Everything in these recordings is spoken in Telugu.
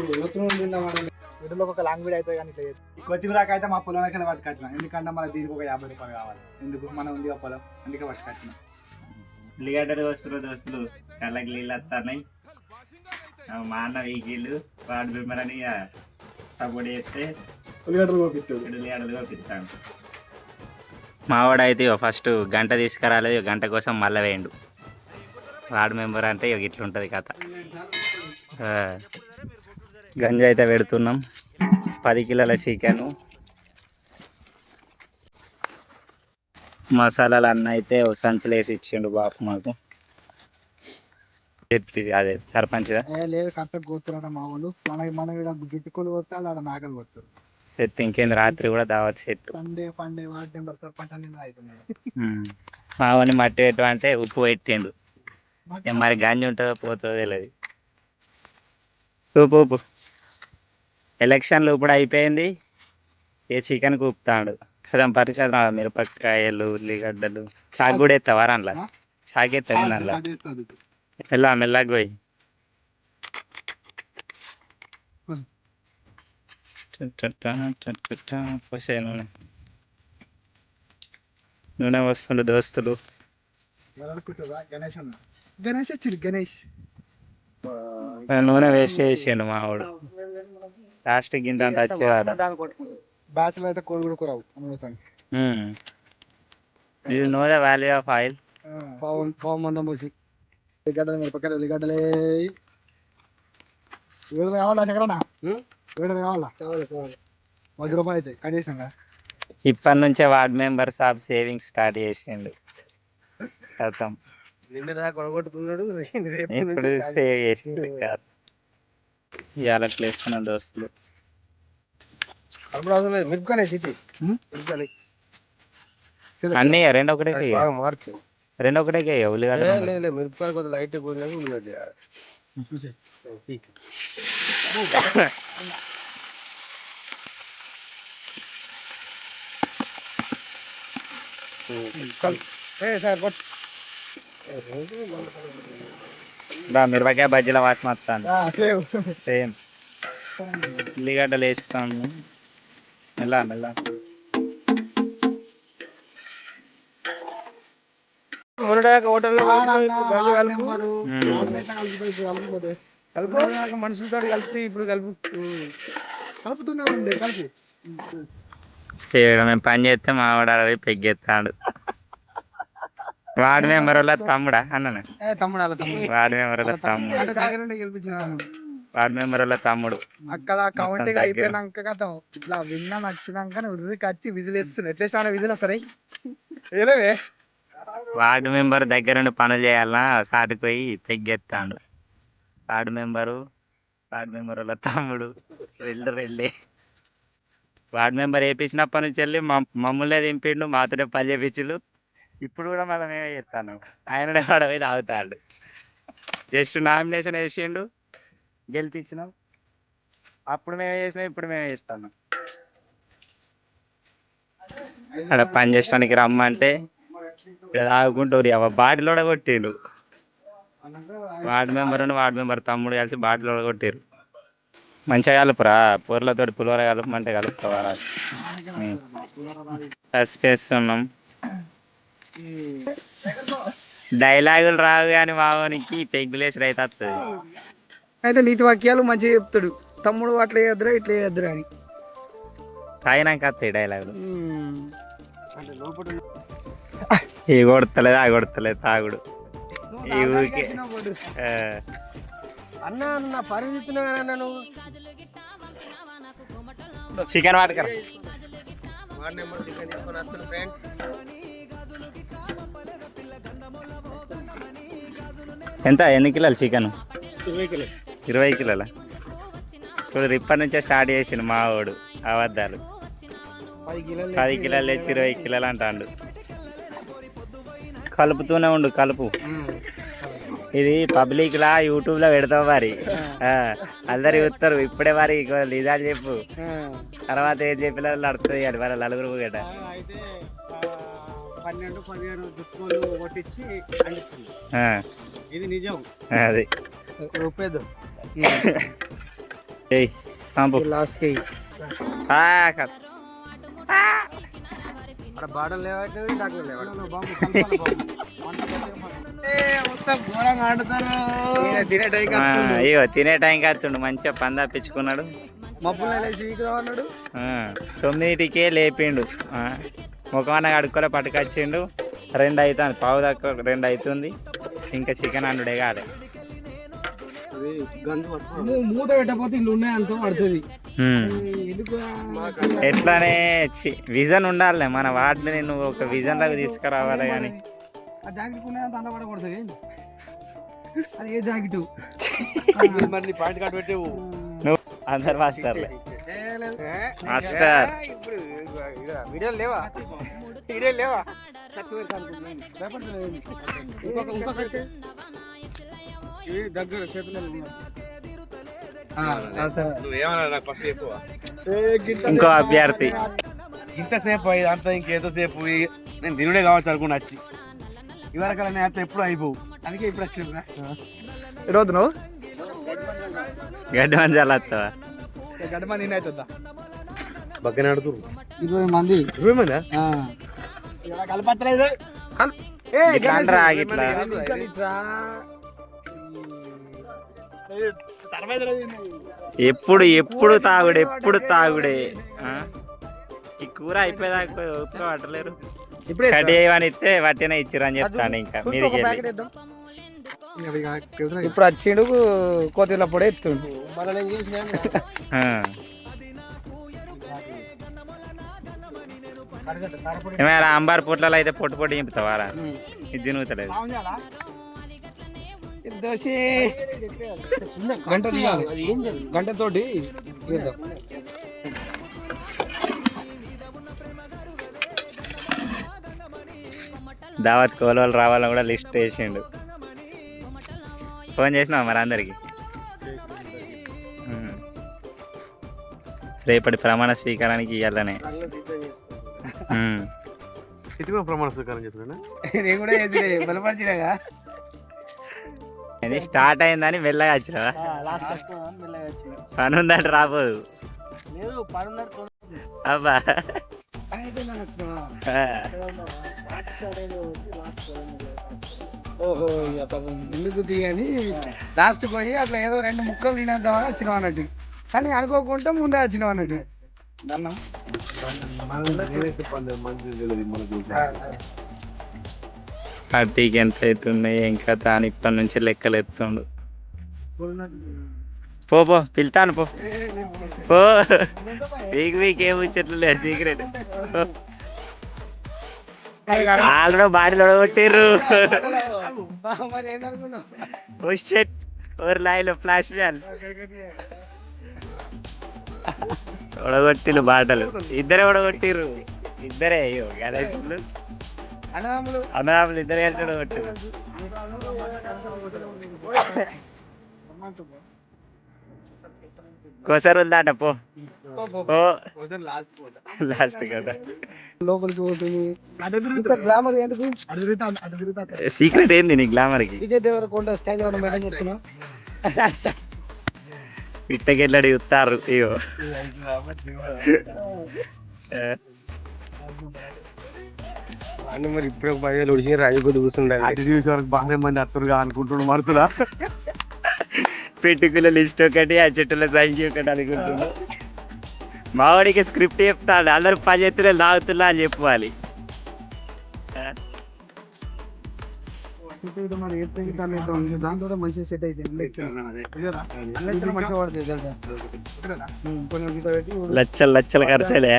వీటిలో ఒక లాంగ్వేజ్ అవుతుంది కానీ ఈ కొత్తిమీరకి అయితే మా పొలంలోకి వెళ్ళి పట్టుకొచ్చినాం. ఎందుకంటే మన దీనికి ఒక 50 రూపాయలు కావాలి. ఎందుకు మనం ఉంది పొలం, అందుకే పట్టుకొచ్చినాం. ఉల్లిగడ్డలు వస్తున్నారు దోస్తులు, కళ్ళకి నీళ్ళు వస్తున్నాయి. మా అన్న వీకీళ్ళు వాడు మిమ్మల్ని సపోర్ట్ చేస్తే ఉల్లిగడ్డలు పంపిస్తాను. మావాడు అయితే ఫస్ట్ గంట తీసుకురాలేదు, గంట కోసం మళ్ళీ వేయండు. వార్డు మెంబర్ అంటే ఇట్లుంటుంది కథ. గంజి అయితే పెడుతున్నాం, 10 కిలోల చికెను, మసాలాలు అన్న అయితే సంచులు వేసి ఇచ్చిండు బాపు మాకు. అదే సర్పంచ్ లేదు కరెక్ట్గా కూర్చున్నాడు మా వాళ్ళు. మన గిట్టుకోలు పోతారు, అక్కడ నాగలు పోతారు. సెట్ ఇంకేంది, రాత్రి కూడా దావత్ సెట్. సండే పండే వార్డు మెంబర్ సర్పంచ్ అన్ని అవుతున్నాయి. మా వాడిని మట్టి పెట్టమంటే ఉప్పు పెట్టిండు. మరి గంజి ఉంటుందో పోతుందో తెలియదు. ఉప్పు ఎలక్షన్లు ఇప్పుడు అయిపోయింది, ఏ చికెన్ కూపుతాడు కదా. పరికరం మిరపకాయలు, ఉల్లిగడ్డలు, చాకు కూడా ఎత్తావా అందులో? చాకు ఎత్తాను అందులో. మెల్లగా మెల్లగా పోయి పోసే నూనె వస్తుండు దోస్తులు. గణేష్ వచ్చి గణేష్ నూనె వేస్ట్ చేసిండు మా వాడు. లాస్ట్ గింత అంత వచ్చేవాడు. బ్యాచ్లో అయితే కోడి కూడా కూరవు. ఇది know the value of oil. పావు మందం పోసి ఉల్లిగడ్డలు, మిరపకాయలు, ఉల్లిగడ్డలే 7 కావాలా చక్రనా? 7 కావాలా? 10 రూపాయలు అయితే కట్ చేసాం కదా. ఇప్పటి నుంచే వార్డ్ మెంబర్ సాబ్ సేవింగ్ స్టార్ట్ చేసిండు. ఇప్పుడు సేవ్ చేసిండు. ఇవాళ వేస్తున్నాం దోస్తులు. అన్నీ రెండొకటే ఉల్లిగడ్డ మిరపకాయలు కొంచెం లైట్ ఉల్లిగడ్డ మిరపకాయ బజ్జీల వాసన వస్తాను. సేమ్ ఉల్లిగడ్డలు వేస్తాను మెల్ల మెల్ల. మనుషులతో కలిపి ఇప్పుడు కలుపుతున్నామండి. కలిపి మేము పని చేస్తే మా వాడు అడవి పెగ్గెత్తాడు. వార్డు మెంబర్ వాళ్ళ తమ్ముడా అన్న? వార్డు మెంబర్ వాళ్ళ తమ్ముడు. వార్డు మెంబర్ వాళ్ళ తమ్ముడు. అక్కడ కౌంటింగ్ అయిపోయినాక కదా ఇట్లా విన్నా నచ్చినాక ఉరికి వచ్చి విజిల్ వేస్తున్నాయి. ఎట్లా విజిల్ వస్తాయి. ఏలేవే వార్డు మెంబర్ దగ్గర నుండి పనులు చేయాలన్నా సాటికి పోయి పెగ్గెత్తాడు. వార్డు మెంబర్ వాళ్ళ తమ్ముడు వెళ్ళే వార్డు మెంబర్ వేయించినప్పటి నుంచి వెళ్ళి మమ్మల్నే దింపిండు, మాతోనే పని చేయించుడు. ఇప్పుడు కూడా మనం మేమే చేస్తాను. ఆయననే వాడ పోయి తాగుతాడు. జస్ట్ నామినేషన్ వేసిండు, గెలిపించినాం. అప్పుడు మేమే చేసినాం, ఇప్పుడు మేమే చేస్తాను. అక్కడ పని చేయడానికి రమ్మంటే ఇక్కడ తాగుకుంటూ బాటిల్ కూడా కొట్టిండు. వార్డు మెంబర్ తమ్ముడు కలిసి బాటిల్ కూడా కొట్టిరు. మంచిగా కలుపురా, పూర్లతో పులిహోర కలుపమంటే కలుపుతావా? వేస్తున్నాం. డైలాగులు రావు కానీ మావానికి పెగ్గులేసి రైతు వస్తుంది. అయితే నీతి వాక్యాలు మంచిగా చెప్తాడు. తమ్ముడు అట్లా వేయద్దురా ఇట్లా వేయద్దురా అని. తాగినాక వస్తాయి డైలాగులు. ఈ కొడతలేదు ఆ కొడతలేదు తాగుడు ఈ ఊరికే. అన్న పరిస్థితున్నా నువ్వు చికెన్ వాడకరా. ఎంత ఎన్ని కిలోలు చికెన్? 20 కిలోల. చూడు ఇప్పటి నుంచే స్టార్ట్ చేసిండు మా వాడు అబద్ధాలు. 10 కిలోలు తెచ్చి 20 కిలోలు అంటాడు. కలుపుతూనే ఉండు, కలుపు. ఇది పబ్లిక్లా యూట్యూబ్లో పెడతావు మరి, అందరు చూస్తారు. ఇప్పుడే మరి నిజాలు చెప్పు, తర్వాత ఏం చెప్పిన నడుతుంది కానీ మరి నలుగురు గట. 12-15 దుక్కులు కొట్టించి ఇది నిజం. అది రూపేదు ఏయ్ సాంపు లాస్ట్ బాటలు లేవట్లేదు డాక్టర్ అయ్యో తినే టైంకి వస్తుండు మంచిగా పని తప్పించుకున్నాడు మబ్బులు అన్నాడు 9కే లేపిండు ముఖమన్న కడుక్కోలే పట్టుకొచ్చిండు 2 అవుతుంది పావు తక్కువ 2 అవుతుంది ఇంకా చికెన్ అండుడే కాదు మూత పెట్టకపోతే ఇల్లు ఉన్నాయి అంత పడుతుంది ఎట్లానే విజన్ ఉండాలి మన వాటిని నువ్వు ఒక విజన్ లాగా తీసుకురావాలి కానీ ఆ జాకెట్ దండ పడకూడదు అది ఏ జాకెట్ మరి పాయింట్ కార్డు పెట్టేవు నువ్వు అందరు మాస్టర్లే మాస్టర్ వీడియోలు లేవా దగ్గర ఇంకో అభ్యర్థి ఇంతసేపు అంతా ఇంకేంతసేపు నేను తినుడే కావచ్చు అనుకుని వచ్చి ఇవరకల్లా నేను అంత ఎప్పుడు అయిపోవు అందుకే ఇప్పుడు వచ్చిన ఈరోజు నువ్వు గడ్డి మంచాలు వస్తావా గడ్డ మంది నిన్న అవుతుందా బగ్గనే ఆడుతురు 20 మంది కలపత్తలేదు ఎప్పుడు తాగుడే ఈ కూర అయిపోయేదాకా ఒప్పుకో పట్టలేరు కడి ఏమని ఇస్తే వట్టినే ఇచ్చిర్రు అని చెప్తాను ఇంకా మీదికి ఇప్పుడు వచ్చిండు కోతిల పొడి ఎత్తుండు ఏమైనా అంబార్ పొట్లలో అయితే పొట్టు నింపుతావారా ఇది తినుగుతలేదు గంటతోటి దావత్ కోలవాళ్ళు రావాలని కూడా లిస్ట్ వేసిండు ఫోన్ చేసినావా మరి అందరికి రేపటి ప్రమాణ స్వీకారానికి ఇవ్వాలనే ప్రమాణ స్వీకారం చేసుకున్నా నేను కూడా బలపరిచినాగా స్టార్ట్ అయిందని మెల్లగా వచ్చినావా పని ఉందంటే రాబోదు అబ్బా ఓహో ఎందుకు దిగని లాస్ట్ పోయి అట్లా ఏదో 2 ముక్కలు తినేద్దామని వచ్చినాం అన్నట్టు కానీ అనుకోకుండా ముందే వచ్చినాం అన్నట్టు పార్టీకి ఎంత అవుతున్నాయి ఇంకా దాని ఇప్పటి నుంచి లెక్కలు ఎత్తుండు పో పిలుతాను పో వీక్ ఏం వచ్చేట్లు లేదు సీక్రెట్ ఆల్రెడీ బాడీలో కొట్టిర్రు లాయిలో ఫ్లాష్ ఫ్యాన్స్ ఒడగొట్టిలు బాటలు ఇద్దరే ఒడగొట్టిర్రు ఇద్దరే అయ్యో గణేశులు అన్నదమ్ములు ఇద్దరు కలిసి ఒడగొట్టిరు కోసరులు దాట పో లాస్ట్ కదా లోపలికి పోతుంది గ్లామర్ ఎందుకు సీక్రెట్ ఏంది నీ గ్లామర్ కి విజయ్ దేవరకొండ స్టైల్ మేడం చెప్తున్నావు పిట్టకెళ్ళడి ఉత్తారు అయ్యో అని మరి ఇప్పుడు 10,000 ఒడిచి రాజు కొద్ది కూర్చుండాలి అది చూసే వరకు బాగానే మంది అత్తరుగా అనుకుంటున్నాడు మరుతులా పెట్టుకుల లిస్ట్ ఒకటి ఆ చెట్టుల సంఖ్య ఒకటి అనుకుంటున్నా మావాడికి స్క్రిప్ట్ చెప్తాడు అందరు 10 ఎత్తులే లాగుతున్నా అని చెప్పాలి దాంతో మంచిగా సెట్ అయితే లచ్చలు ఖర్చులే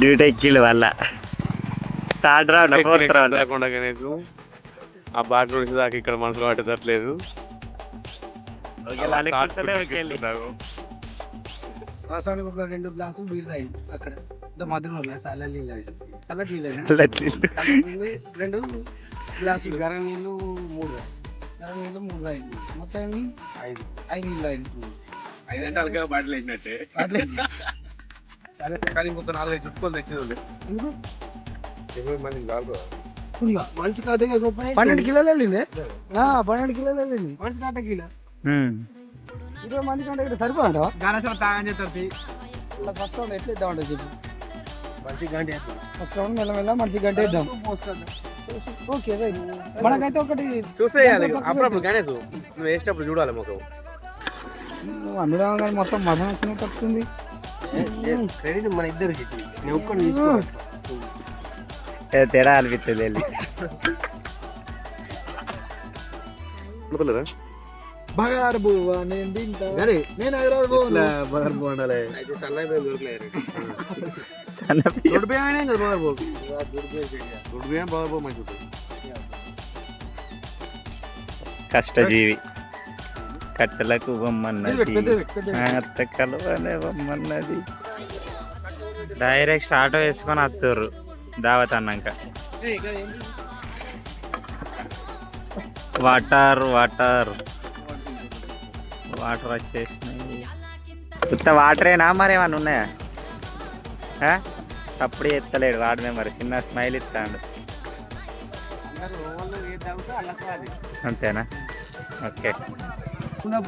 డ్యూటీ ఎక్కిళ్ళు వల్ల థర్డ్ రౌండ్ ఫోర్త్ రౌండ్ లేకుండా గణేష్ ఆ బాట నుంచి దాకా ఇక్కడ మనసులో పట్టేటట్లేదు వాస్తవానికి ఒక 2 గ్లాసులు బీర్ తాగి అక్కడ మధ్యలో చల్లటి నీళ్ళు 2 గ్లాసులు గరం నీళ్ళు 3 తాగి మొత్తం 5 నీళ్ళు తాగి బాటలు వేసినట్టే కానీ ఇంకొక 4-5 చుట్టుకొని తెచ్చేది 20 మంది కాదు మంచి కాదే 12 కిలోలు వెళ్ళింది 12 కిలోలు వెళ్ళింది మంచి కాట కిలో 20 మంది కంటే ఇక్కడ సరిపోదంట గణేశ్వర తాగని చెప్తారు ఫస్ట్ రౌండ్ ఎట్లా ఇద్దామంట చెప్పి మంచి గంట ఫస్ట్ రౌండ్ మెల్లమెల్ల మంచి గంట ఇద్దాం ఓకే మనకైతే ఒకటి చూసేయాలి అప్పుడప్పుడు గణేష్ నువ్వు వేసేటప్పుడు చూడాలి మాకు నువ్వు అందులో కానీ మొత్తం మజా వచ్చినట్టు వస్తుంది క్రెడిట్ మన ఇద్దరికి నేను ఒక్కడిని తీసుకో తేడా అనిపిస్తుంది వెళ్ళి బగారు బువ్వ నేను తింటా నేను హైదరాబాద్ పోవాలి బగారు బువ్వ ఉండాలి అయితే సన్నగా దొరకలేదు కష్టజీవి కట్టెలకు బొమ్మన్నది అత్త కలవనే బొమ్మన్నది డైరెక్ట్ ఆటో వేసుకొని వస్తారు దావత్ అన్నాక వాటర్ వాటర్ వాటర్ వచ్చేసినాయి కొత్త వాటరేనా మరి ఏమన్నా ఉన్నాయా సప్పుడు ఎత్తలేడు వాడు మెంబర్ చిన్న స్మైల్ ఇస్తాడు అంతేనా ఓకే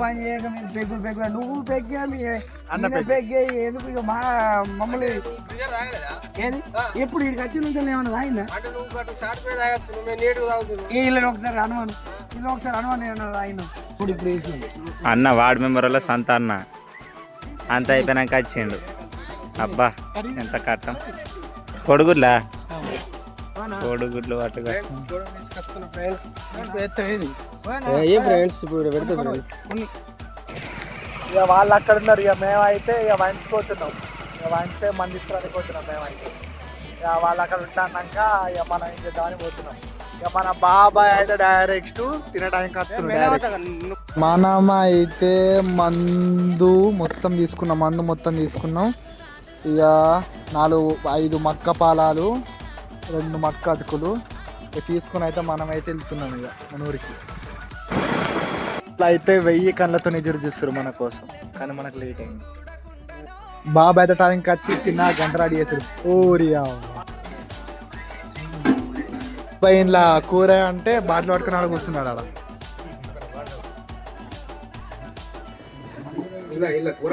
పని చేయక మేము పెగ్గు నువ్వు పెగ్గాలి ఎందుకు ఇక మా మమ్మల్ని ఏది ఎప్పుడు ఇక్కడికి వచ్చి నుంచి ఏమన్నా తాగిందా వీళ్ళని ఒకసారి అనుమానం వీళ్ళు ఒకసారి అనుమానం ఏమన్నా తాగినా ఇప్పుడు వేసి అన్న వార్డు మెంబర్ వల్ల సంత అన్న అంత అయిపోయినాక వచ్చిండు అబ్బా ఎంత కట్టం కొడుగుడ్లా కోడిగుడ్లు వాటికి ఇక వాళ్ళు అక్కడ ఉన్నారు ఇక మేమైతే ఇక వాయించుకోతున్నాం ఇక వాయించితే మంది తీసుకురానికి పోతున్నాం మేమైతే ఇక వాళ్ళు అక్కడ ఉంటాక ఇక మనం ఏం చేద్దామని పోతున్నాం ఇక మన బాబాయ్ అయితే డైరెక్ట్ తినడానికి వస్తున్నాం మనం అయితే మందు మొత్తం తీసుకున్నాం ఇక 5 మక్క పాలాలు 2 మక్క అటుకులు తీసుకుని అయితే మనమైతే వెళ్తున్నాం ఇక మన ఊరికి ఇట్లా అయితే 1000 కళ్ళతో ఎదురు చూస్తారు మన కోసం కానీ మనకు లేట్ అయింది బాబా అయితే టైంకి వచ్చి చిన్న గంట రెడీ చేసాడు ఓరియా ఇంట్లో కూర అంటే బాటిల్ పట్టుకుని ఆడ కూర్చున్నాడు ఆడ కూర